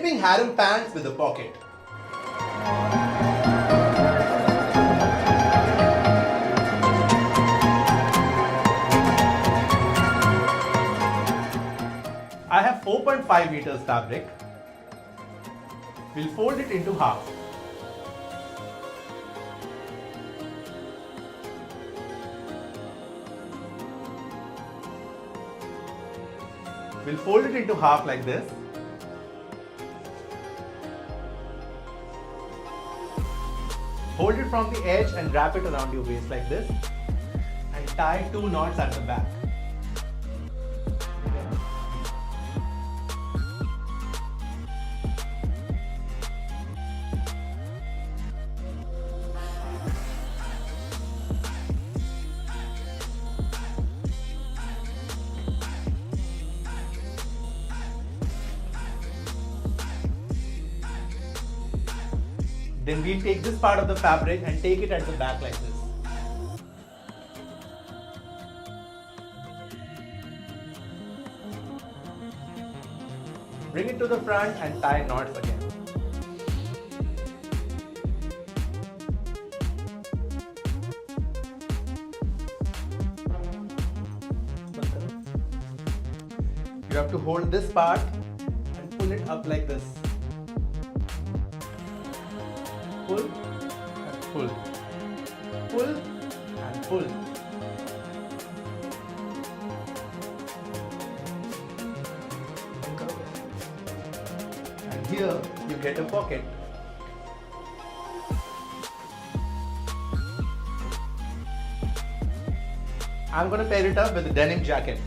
Fitting harem pants with a pocket. I have 4.5 meters fabric. We'll fold it into half. We'll fold it into half like this. Hold it from the edge and wrap it around your waist like this and tie 2 knots at the back. Then we'll take this part of the fabric and take it at the back like this. Bring it to the front and tie knots again. You have to hold this part and pull it up like this. Pull and pull, pull and pull. And here you get a pocket. I'm going to pair it up with a denim jacket.